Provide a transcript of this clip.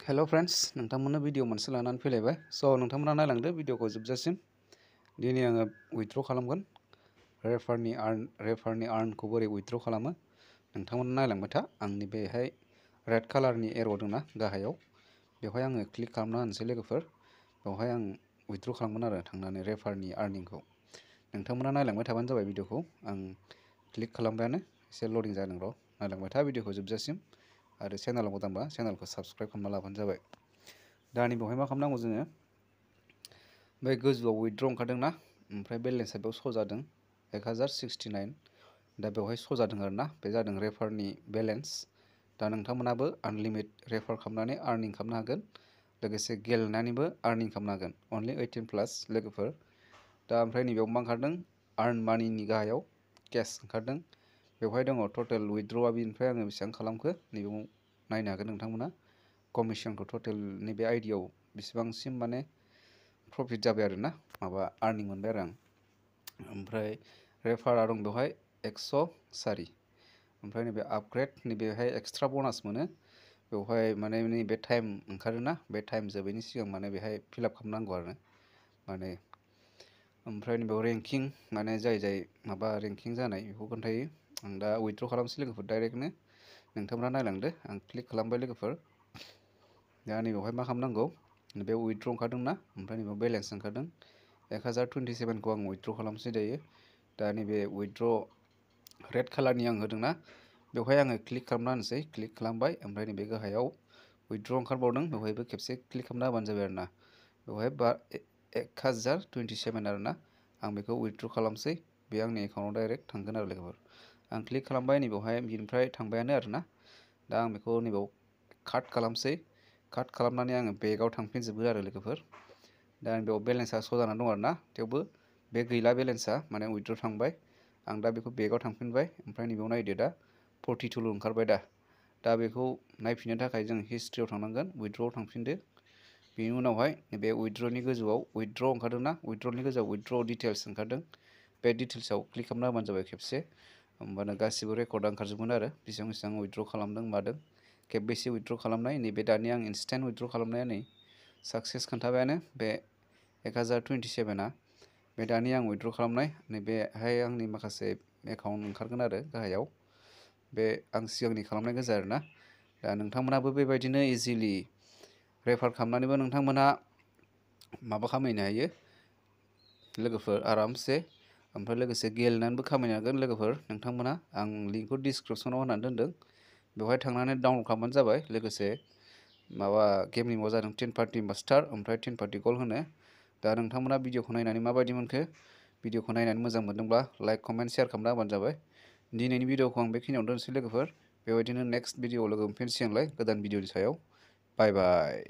हेल' friends नोंथांमोननो video मोनसे लानानै फैलायबाय स' नोंथांमोना नायलांदो भिडिअखौ जोबजासिम दिनै आङो उइथ्र खालामगोन रेफारनि आर्नखौ बोरै उइथ्र खालामो नोंथांमोना नायलांबाय था आंनि बेहाय रेड कालारनि एर' दंना गाहायाव बेवहाय आङो क्लिक खालामना होनोसै लोगोफोर बेवहाय आं उइथ्र खालामगोन आरो थांनानै रेफारनि आर्निंखौ नोंथांमोना नायलांबाय थाबानो जाबाय भिडिअखौ आं क्लिक खालामबायानो एसे लडिं जादों र' नायलांबाय था भिडिअखौ जोबजासिम आरो चेनेलाव गोदानबा चेनेलखौ साबस्क्राइब खालामना लाबानो जाबाय दानि बेवहाय मा खालामनांगौ जोङो बे गोजौआव उइथ्र ओंखारदोंना ओमफ्राय बेलेन्सआ बेयाव श' जादों 1069 दा बेवहाय श' जादों आरोना बे जादों रेफारनि बेलेन्स दा नोंथांमोनाबो आनलिमिट रेफार खालामनानै आर्निं खालामनो हागोन लोगोसे गेलेनानैबो आर्निं खालामनो हागोन अनलि 18+ लोगोफोर दा ओमफ्राय नैबेयाव मा ओंखारदों आर्न मानिनि गाहायाव केस ओंखारदों बेवहाय दङ टटेल उइथ्रआ बिनिफ्राय आङो बेसेबां खालामखो नैबेयाव नायनो हागोन नोंथांमोना कमिसनखौ टटेल नैबे आइडियाव बेसेबांसिम माने प्रफिट जाबाय आरोना माबा आर्निं मोनबाय आरो आं ओमफ्राय रेफारा दं बेवहाय 104 ओमफ्राय नैबे आपग्रेड नैबेहाय एक्सट्रा बनास मोनो बेवहाय माने नैबे टाइम ओंखारोना बे टाइम जोबैनि सिगां माने बेहाय फिलआप खालामनांगौ आरो माने ओमफ्राय नैबेयाव रेंकिं माने जाय माबा रेंकिं जानाय बेखौ खोन्थायो आं दा उइथ्र खालामसै लोगोफोर डाइरेक्टनो नोंथांमोना नायलांदो आं क्लिक खालामबाय लोगोफोर दा नैबेवहाय मा खालामनांगौ नैबे उइथ्र ओंखारदोंना ओमफ्राय नैबेयाव बेलेन्स ओंखारदों 1027 खौ आं उइथ्र खालामसै दायो दा नैबे उइथ्र रेड कालारनि आं होदोंना बेवहाय आङो क्लिक खालामना होनोसै क्लिक खालामबाय ओमफ्राय नैबे गाहायाव उइथ्र ओंखारबावदों बेवहायबो खेबसे क्लिक खालामना होबानो जाबाय आरोना बेवहाय 1027 आरोना आं बेखौ उइथ्र खालामसै बे आंनि एकाउन्टआव डाइरेक्ट थांगोन आरो लोगोफोर आं क्लिक खालामबाय नैबेवहाय बिनिफ्राय थांबायानो आरोना दा आं बेखौ नैबेयाव काट खालामसै काट खालामनानै आङो बेगाव थांफिनजोबो आरो लोगोफोर दा बेयाव बेलेन्सआ श' जानानै दं आरोना थेवबो बे गैला बेलेन्सआ माने उइथ्र थांबाय आं दा बेखौ बेगाव थांफिनबाय ओमफ्राय नैबेयाव नायदो दा 42 ओंखारबाय दा बेखौ नायफिननो थाखाय जों हिस्ट्रियाव थांनांगोन उइथ्रआव थांफिनदो बेनि उनावहाय बे उइथ्रनि गोजौआव उइथ्र ओंखारदोंना उइथ्रनि गोजौआव उइथ्र डिटेल्स ओंखारदों बे डिटेल्सआव क्लिक खालामना होबानो जाबाय खेबसे होमबानो गासिबो रेकर्डआ ओंखारजोबगोन आरो बेसेबां उइथ्र खालामदों मादों खेबबेसे उइथ्र खालामनाय नैबे दानि आं इन्सटेन्ट उइथ्र खालामनाया नै साक्सेस खोन्थाबायानो बे 1027आ बे दानि आं उइथ्र खालामनाय नैबेहाय आंनि माखासे एकाउन्ट ओंखारगोन आरो गाहायाव बे आं सिगांनि खालामनाय गोजा आरोना दा नोंथांमोनाबो बेबायदिनो इजिलि रेफार खालामनानैबो नोंथांमोना माबा खामायनो हायो लोगोफोर आरामसे ओमफ्राय लोगोसे गेलेनानैबो खामायनो हागोन लोगोफोर नोंथांमोना आं लिंकखौ डिसक्रिपसनाव होनानै दोनदों बेवहाय थांनानै डाउनलड खालामबानो जाबाय लोगोसे माबा गेमनि मुङा जादों 10 पार्टि मास्टार ओमफ्राय 10 पार्टि गल होनो दा नोंथांमोना भिडिअखौ नायनानै माबायदि मोनखो भिडिअखौ नायनानै मोजां मोनदोंब्ला लाइक कमेन्ट शेयार खालामना होबानो जाबाय दिनैनि भिडिअखौ आं बेखिनियावनो दोनसै लोगोफोर बेबायदिनो नेक्स्ट भिडिअआव लोगो मोनफिनसिगोनलाय गोदान भिडिअनि सायाव बाय बाय।